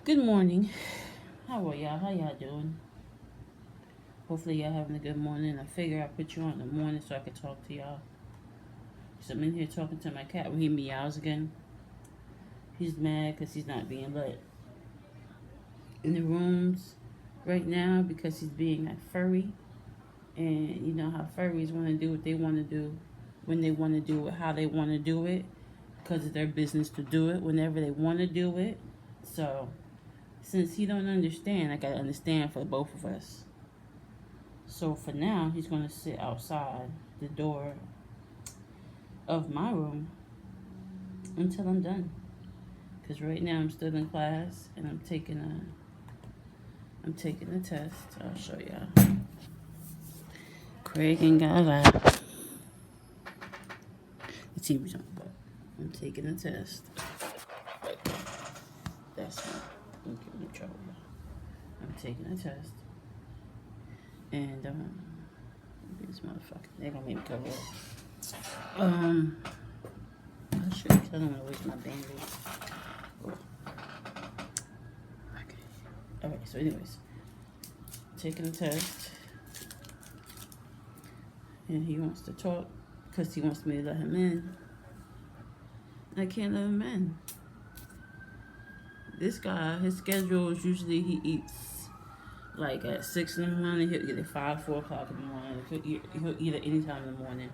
Good morning. How are y'all? How y'all doing? Hopefully y'all having a good morning. I figure I put you on in the morning so I could talk to y'all. So I'm in here talking to my cat when he meows again. He's mad because he's not being let in the rooms right now because he's being a furry. And you know how furries want to do what they want to do when they want to do it, how they want to do it, because it's their business to do it whenever they want to do it. So since he don't understand, I gotta understand for both of us. So for now, he's going to sit outside the door of my room until I'm done. Because right now I'm still in class and I'm taking a test. I'll show y'all. Craig ain't got a lie. The TV's on, but I'm taking a test. That's me. I'm getting in trouble. I'm taking a test, and this motherfucker, they're gonna make me cover up. I should. I don't want to waste my battery. Oh, okay. All right. So, anyways, taking a test, and he wants to talk because he wants me to let him in. I can't let him in. This guy, his schedule is usually he eats like at 6 in the morning. He'll eat at 5, 4 o'clock in the morning. He'll eat at any time in the morning.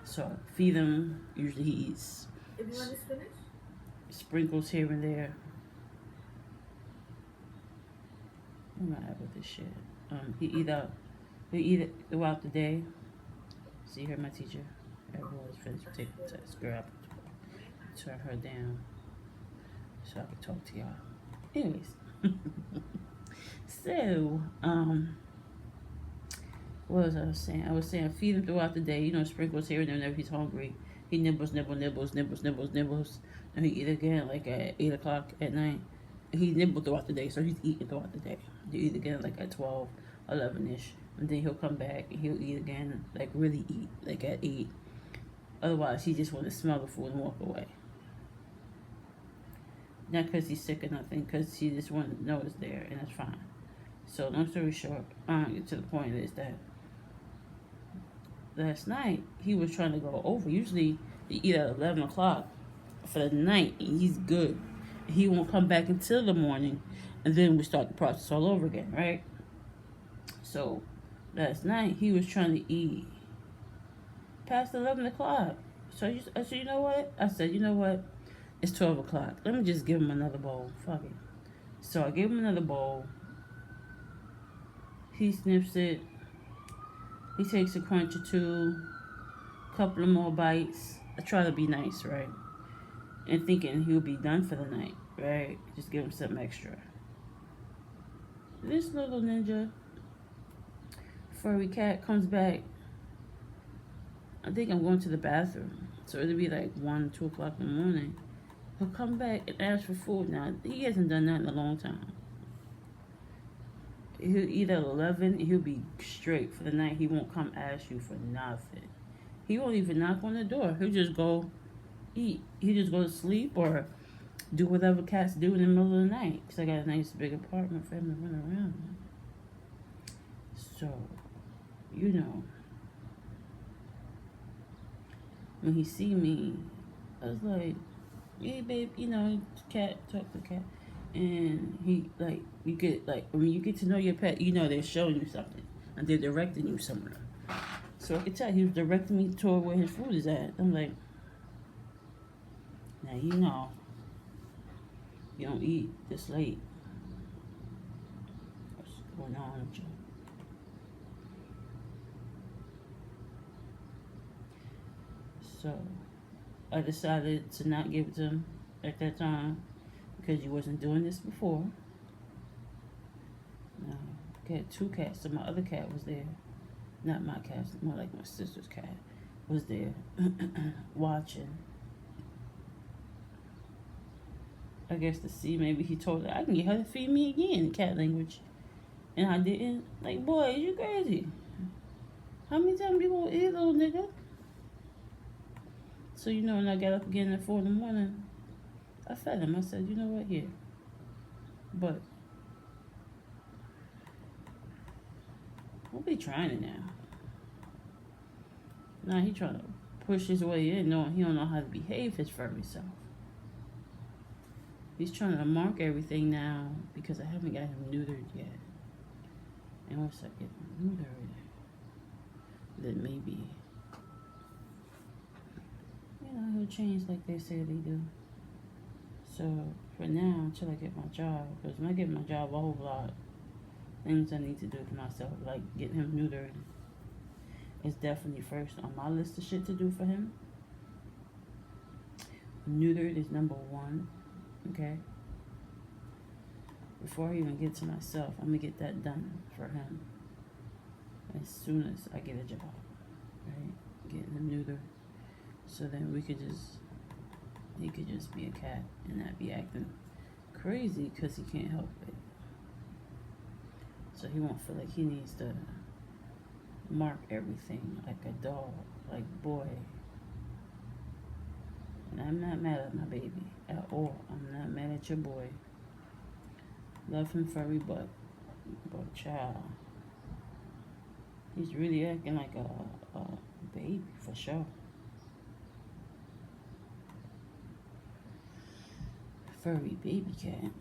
So feed him. Usually he eats. Everyone is finished. Sprinkles here and there. I'm not with this shit. He eat it throughout the day. See her, my teacher. Everyone is finished taking the test. Girl, turn her down so I can talk to y'all. Anyways, so what was I saying? I was saying feed him throughout the day. You know, sprinkles here and there whenever he's hungry. He nibbles, nibbles. And he eat again like at 8 o'clock at night. He nibbles throughout the day, so he's eating throughout the day. He eat again like at 12, 11-ish. And then he'll come back and he'll eat again, like really eat, like at 8. Otherwise, he just want to smell the food and walk away. Not because he's sick or nothing, because he just want to know it's there, and that's fine. So, long story short, to the point is that last night he was trying to go over. Usually, he eat at 11 o'clock for the night, and he's good. He won't come back until the morning, and then we start the process all over again, right? So, last night he was trying to eat past 11 o'clock. So I said, you know what? I said, you know what? It's 12 o'clock. Let me just give him another bowl. Fuck it. So I gave him another bowl. He sniffs it. He takes a crunch or two. Couple of more bites. I try to be nice, right? And thinking he'll be done for the night, right? Just give him something extra. This little ninja furry cat comes back. I think I'm going to the bathroom. So it'll be like 1, 2 o'clock in the morning. He'll come back and ask for food now. He hasn't done that in a long time. He'll eat at 11 and he'll be straight for the night. He won't come ask you for nothing. He won't even knock on the door. He'll just go eat. He'll just go to sleep or do whatever cats do in the middle of the night. Because I got a nice big apartment for him to run around. So, you know, when he see me, I was like, hey, babe, you know, cat, talk to the cat. And he, like, you get, like, when you get to know your pet, you know they're showing you something. And they're directing you somewhere. So I could tell he was directing me toward where his food is at. I'm like, now you know, you don't eat this late. What's going on with you? So I decided to not give it to him at that time because you wasn't doing this before. No, I had 2 cats, so my other cat was there. Not my cat, more like my sister's cat was there watching. I guess to see maybe he told her I can get her to feed me again in cat language. And I didn't. Like, boy, you crazy. How many times you gonna eat, little nigga? So, you know, when I got up again at 4 in the morning, I fed him. I said, you know what, here. But we'll be trying it now. Now he trying to push his way in, knowing he don't know how to behave his furry self. He's trying to mark everything now because I haven't got him neutered yet. And once I get him neutered, then maybe, he'll change like they say they do. So for now, until I get my job, because when I get my job, a whole lot of things I need to do for myself, like getting him neutered, is definitely first on my list of shit to do for him. Neutered is number one, okay? Before I even get to myself, I'm gonna get that done for him as soon as I get a job, right? Getting him neutered, so then he could just be a cat and not be acting crazy because he can't help it. So he won't feel like he needs to mark everything like a dog, like boy. And I'm not mad at my baby at all. I'm not mad at your boy. Love him furry butt. But child, he's really acting like a baby for sure. Furry baby cat.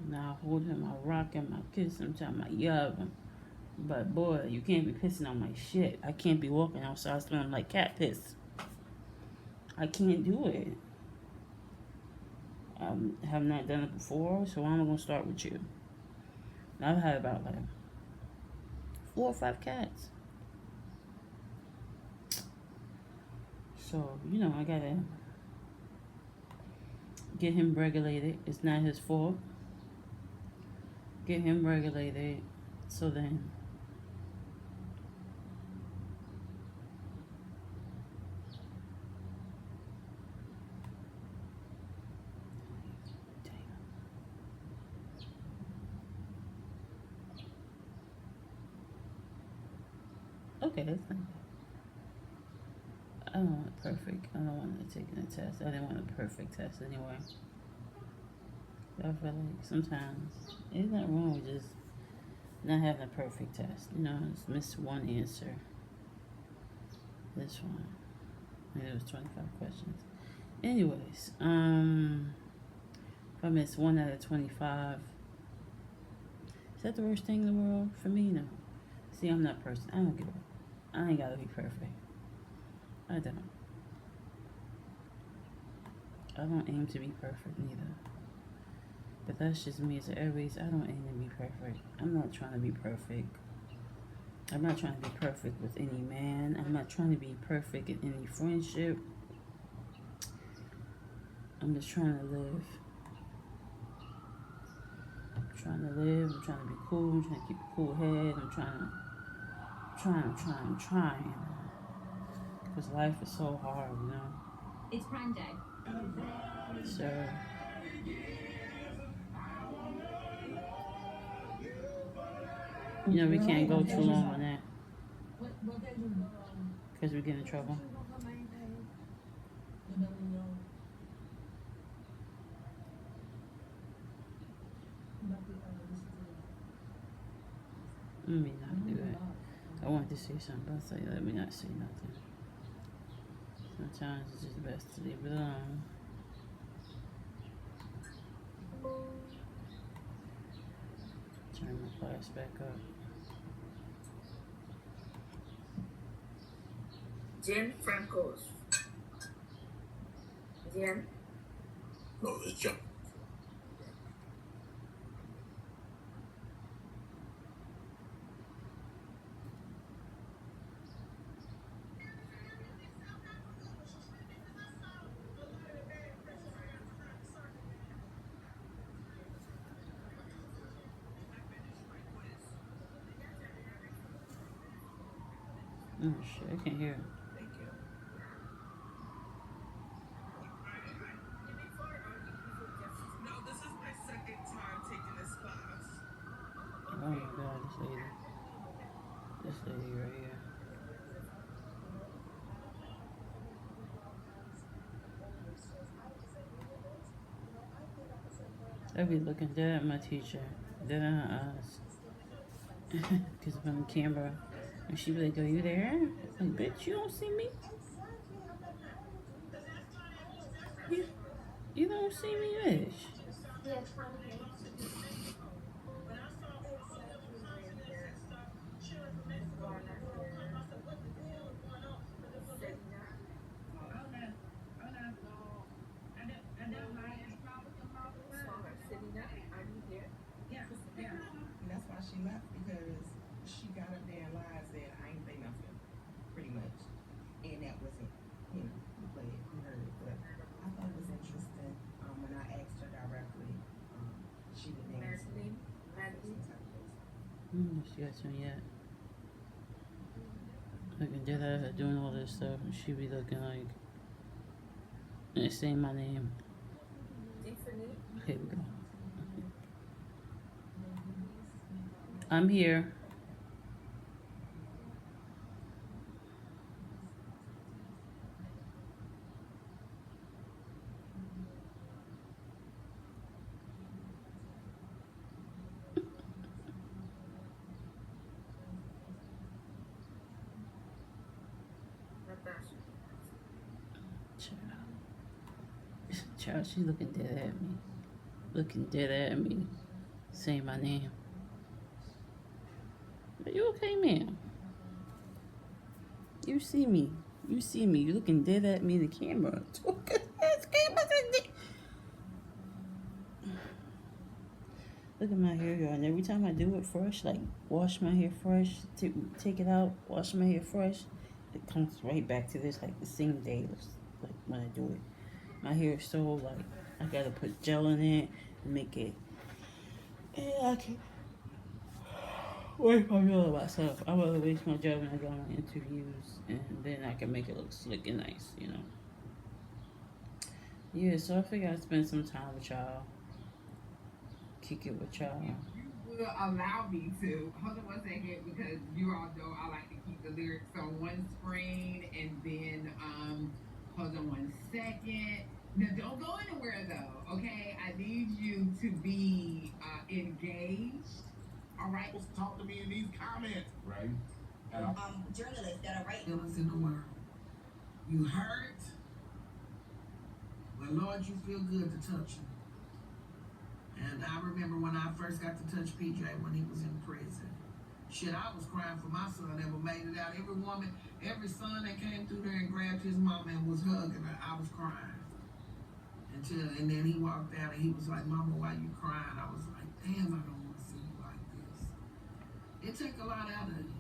Now I hold him, I rock him, I kiss him, I yub him. But boy, you can't be pissing on my shit. I can't be walking outside smelling like cat piss. I can't do it. I have not done it before, so I'm gonna start with you. I've had about like 4 or 5 cats. So, I gotta get him regulated. It's not his fault. Get him regulated so then okay, that's fine. I don't want it perfect. I don't want it taking a test. I didn't want a perfect test anyway. I feel like sometimes there's nothing wrong with just not having a perfect test. Just miss one answer. This one. It was 25 questions. Anyways, if I miss 1 out of 25, is that the worst thing in the world? For me, no. See, I'm that person. I don't give a. I ain't gotta be perfect. I don't. I don't aim to be perfect neither. But that's just me as an Aries. I don't aim to be perfect. I'm not trying to be perfect. I'm not trying to be perfect with any man. I'm not trying to be perfect in any friendship. I'm just trying to live. I'm trying to be cool. I'm trying to keep a cool head. I'm trying. Because life is so hard, It's Prime Day. So, we can't go too long on that. Because we get in trouble. Let me not do it. I wanted to say something, but I say let me not say nothing. Sometimes it's just best to leave it alone. Turn my class back up. Jim Francos. Jim? No, it's John. Oh shit, I can't hear it. Thank you. No, this is my second time taking this class. Oh my god, this lady right here. I be looking dead at my teacher, dead in her eyes. Because I'm on the camera. And she be like, are you there? Like, bitch, you don't see me? You, you don't see me, bitch. Yeah. And that's why she left, because she got up there and lied, said, I ain't say nothing, pretty much. And that wasn't, we played it, we heard it, but I thought it was interesting, when I asked her directly, she didn't answer me. She got some yet. Looking dead at her doing all this stuff, and she be looking like, and saying my name. Here we go. I'm here. Child, she's looking dead at me. Looking dead at me. Saying my name. Are you okay, ma'am? You see me. You see me. You looking dead at me in the camera. Look at my hair, y'all. And every time I do it fresh, like wash my hair fresh, take it out, wash my hair fresh, it comes right back to this like the same day, like when I do it. My hair is so like I gotta put gel in it and make it. Yeah, I can't waste my gel on myself. I rather waste my gel when I go on my interviews, and then I can make it look slick and nice, Yeah, so I figured I'd spend some time with y'all. Kick it with y'all. You will allow me to. Hold on one second, because you all know I like to keep the lyrics on one screen, and then hold on one second. Now don't go anywhere though, okay? I need you to be engaged. All right. Talk to me in these comments, right? Journalists that are writing. Feelings in the world. You hurt, but Lord, you feel good to touch him. And I remember when I first got to touch PJ when he was in prison. Shit, I was crying for my son, never made it out. Every son that came through there and grabbed his mama and was hugging her, I was crying. And then he walked out and he was like, Mama, why you crying? I was like, damn, I don't want to see you like this. It took a lot out of you.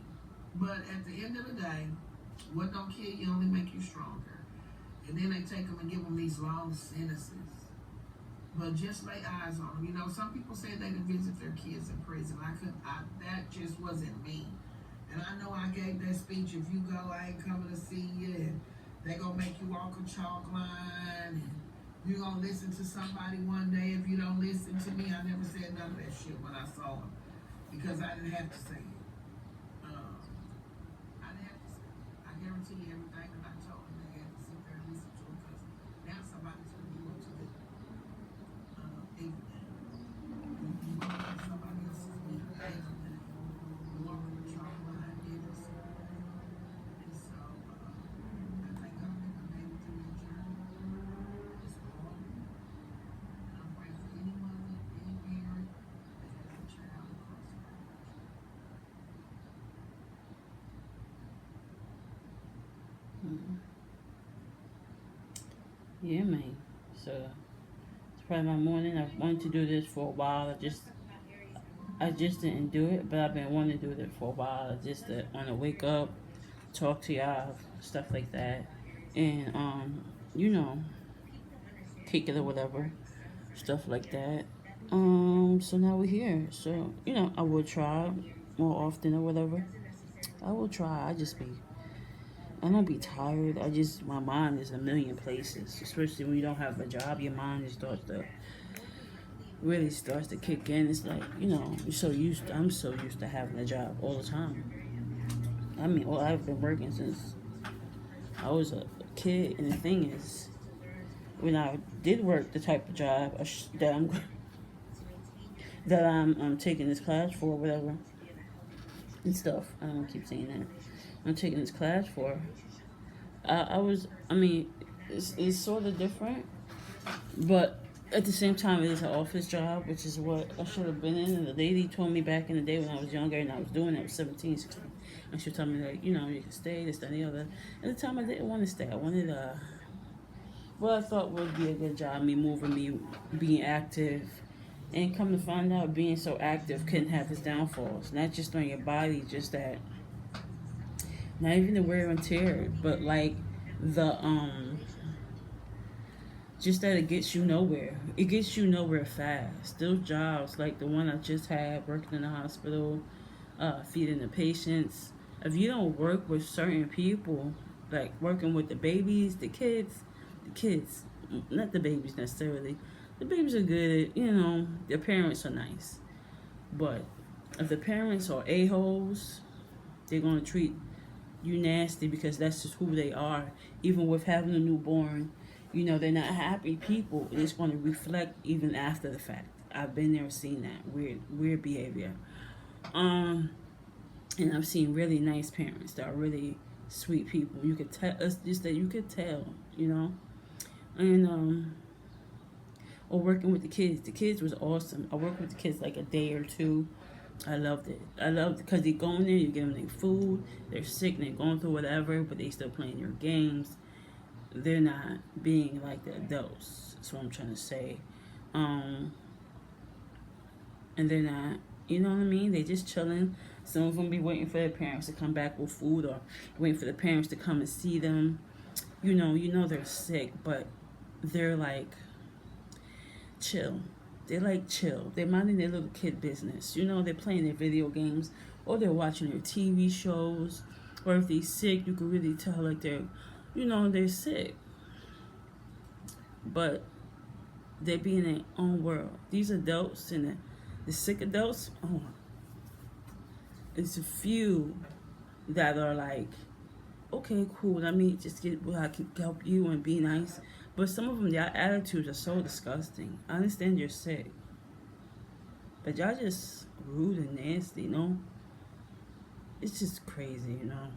But at the end of the day, what don't kill you only make you stronger. And then they take them and give them these long sentences. But just lay eyes on them. Some people say they didn't visit their kids in prison. That just wasn't me. And I know I gave that speech, if you go, I ain't coming to see you. And they gonna make you walk a chalk line. And you gonna listen to somebody one day. If you don't listen to me, I never said none of that shit when I saw him. Because I didn't have to say it. I didn't have to say it. I guarantee you everything that I told them, they had to sit there and listen to it. Because now somebody's gonna do it to them. Somebody else's meat, everything. You walk on the chalk line, innocent. And so, I thank God that I made it through that journey. It's hard. And I'm praying for any mother, any parent that has a child incarcerated. Yeah, man. So it's probably my morning. I've wanted to do this for a while. I just didn't do it, but I've been wanting to do it for a while. I just want to wake up, talk to y'all, stuff like that, and kick it or whatever, stuff like that. So now we're here. So I will try more often or whatever. I will try. I don't be tired. My mind is a million places. Especially when you don't have a job, your mind just really starts to kick in. It's like, I'm so used to having a job all the time. I mean, I've been working since I was a kid, and the thing is, when I did work the type of job that that I'm taking this class for, whatever, and stuff. I don't keep saying that. I'm taking this class for. I mean, it's sort of different, but at the same time, it is an office job, which is what I should have been in. And the lady told me back in the day when I was younger and I was doing it, I was 17, 16. And she told me, like, you know, you can stay, this, that, and the other. At the time, I didn't want to stay. I wanted, what I thought would be a good job, me being active. And come to find out, being so active can have its downfalls. Not just on your body, just that, not even the wear and tear, but like the, just that it gets you nowhere. It gets you nowhere fast. Those jobs, like the one I just had, working in the hospital, feeding the patients. If you don't work with certain people, like working with the babies, the kids, not the babies necessarily. The babies are good at, you know, their parents are nice. But if the parents are a-holes, they're going to treat you nasty because that's just who they are. Even with having a newborn, you know, they're not happy people. It's going to reflect even after the fact. I've been there and seen that weird behavior. And I've seen really nice parents that are really sweet people. You could tell, it's just that you could tell, you know. And or working with the kids. The kids was awesome. I worked with the kids like a day or two. I loved it. I loved it because they go in there, you give them their food, they're sick, and they're going through whatever, but they still playing your games. They're not being like the adults. That's what I'm trying to say. And they're not, you know what I mean? They just chilling. Some of them be waiting for their parents to come back with food or waiting for the parents to come and see them. You know they're sick, but they're like chill. They're like chill. They're minding their little kid business. You know, they're playing their video games or they're watching their TV shows. Or if they're sick, you can really tell like they're sick. But they be in their own world. These adults and the sick adults, it's a few that are like, okay, cool, let me just get where I can help you and be nice. But some of them, their attitudes are so disgusting. I understand you're sick, but y'all just rude and nasty, you know? It's just crazy, you know?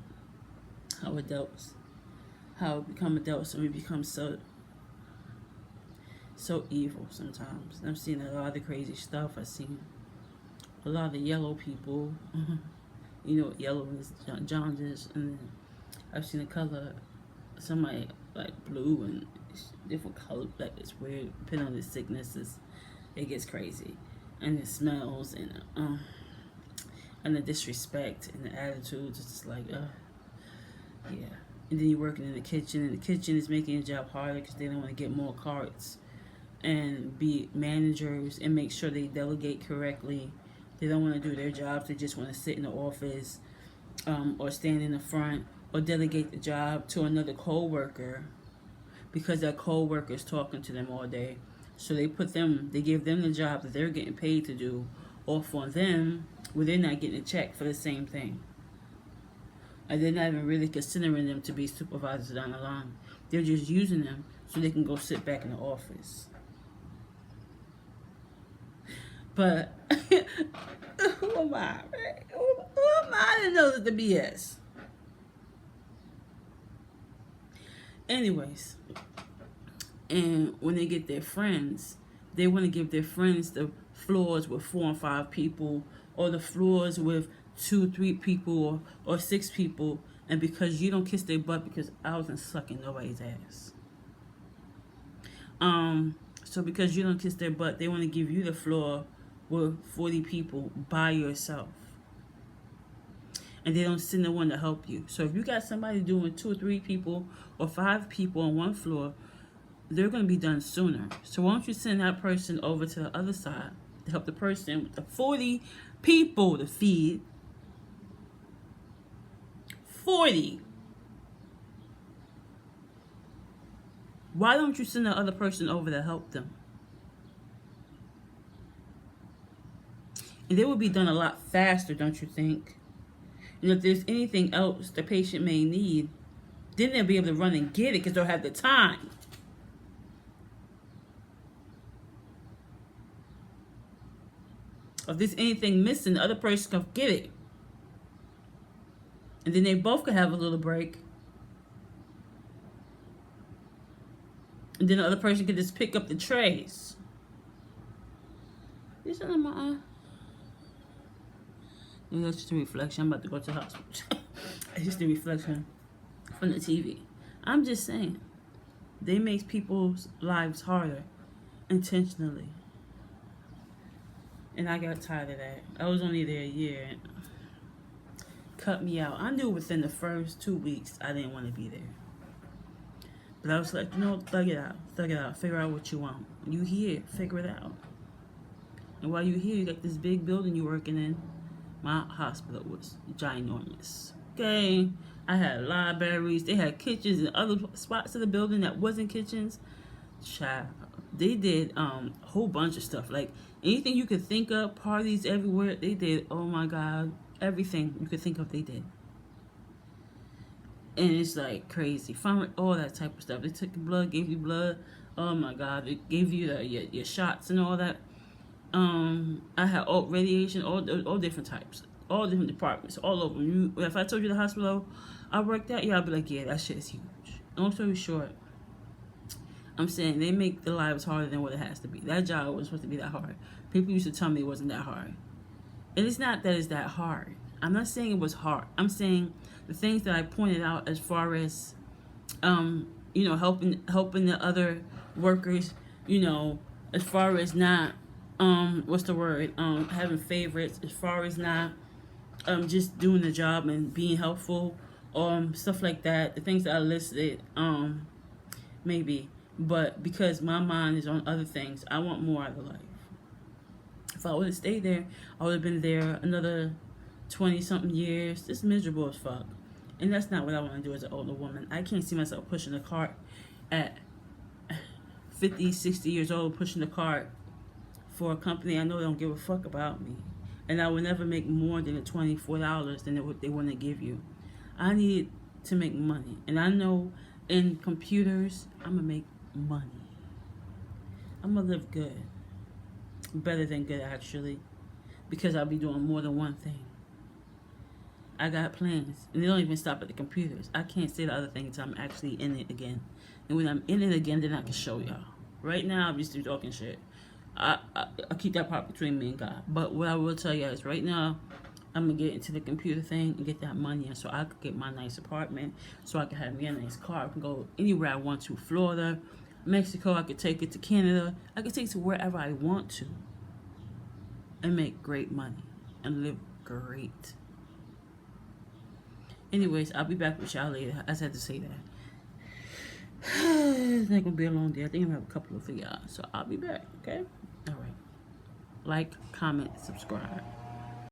How we become adults and we become so evil sometimes. I've seen a lot of crazy stuff. I've seen a lot of yellow people. You know what yellow is, jaundice, and I've seen a color, somebody like blue and different colors, like it's weird, depending on the sicknesses, it gets crazy. And the smells and the disrespect and the attitudes, it's just like, yeah. And then you're working in the kitchen, and the kitchen is making your job harder because they don't want to get more carts and be managers and make sure they delegate correctly. They don't want to do their jobs, they just want to sit in the office or stand in the front or delegate the job to another co-worker because that co-worker is talking to them all day. So they give them the job that they're getting paid to do off on them where they're not getting a check for the same thing. And they're not even really considering them to be supervisors down the line. They're just using them so they can go sit back in the office. But who am I? Right? Who am I to know the BS? Anyways, and when they get their friends, they want to give their friends the floors with 4 and 5 people, or the floors with 2, 3 people, or 6 people. And because you don't kiss their butt, because I wasn't sucking nobody's ass. So because you don't kiss their butt, they want to give you the floor with 40 people by yourself. And they don't send the one to help you. So if you got somebody doing 2 or 3 people or 5 people on one floor, they're going to be done sooner. So why don't you send that person over to the other side to help the person with the 40 people to feed? 40. Why don't you send the other person over to help them? And they would be done a lot faster, don't you think? And if there's anything else the patient may need, then they'll be able to run and get it because they'll have the time. If there's anything missing, the other person can get it. And then they both can have a little break. And then the other person can just pick up the trays. Is that in my eye? Maybe that's just a reflection. I'm about to go to the hospital. It's just a reflection from the TV. I'm just saying, they make people's lives harder intentionally. And I got tired of that. I was only there a year. And cut me out. I knew within the first 2 weeks I didn't want to be there. But I was like, you know, thug it out. Thug it out. Figure out what you want. You here, figure it out. And while you're here, you got this big building you're working in. My hospital was ginormous. Okay? I had libraries. They had kitchens and other spots of the building that wasn't kitchens. Child. They did a whole bunch of stuff. Like, anything you could think of, parties everywhere, they did. Oh my God. Everything you could think of, they did. And it's like crazy. All that type of stuff. They took your blood, gave you blood. Oh my God. They gave you your shots and all that. I had all radiation, all different types. All different departments, all over. If I told you the hospital I worked at, yeah, I'd be like, yeah, that shit is huge. Long story short, I'm saying they make the lives harder than what it has to be. That job was supposed to be that hard. People used to tell me it wasn't that hard. And it's not that it's that hard. I'm not saying it was hard. I'm saying the things that I pointed out as far as, you know, helping the other workers, you know, as far as not, what's the word, having favorites, as far as not, just doing the job and being helpful, stuff like that. The things that I listed, maybe. But because my mind is on other things, I want more out of life. If I would have stayed there, I would have been there another 20-something years. Just miserable as fuck. And that's not what I want to do as an older woman. I can't see myself pushing a cart at 50, 60 years old, pushing a cart for a company I know don't give a fuck about me. And I would never make more than the $24 than they want to give you. I need to make money. And I know in computers, I'm going to make money. I'm going to live good. Better than good, actually. Because I'll be doing more than one thing. I got plans. And they don't even stop at the computers. I can't say the other thing until I'm actually in it again. And when I'm in it again, then I can show y'all. Right now, I'm just talking shit. I keep that part between me and God. But what I will tell you is right now, I'm going to get into the computer thing and get that money in so I could get my nice apartment, so I can have me a nice car. I can go anywhere I want to. Florida, Mexico, I could take it to Canada. I could take it to wherever I want to and make great money and live great. Anyways, I'll be back with y'all later. I just had to say that. It's not going to be a long day. I think I'm going to have a couple of for y'all. So I'll be back, okay? All right. Like, comment, subscribe.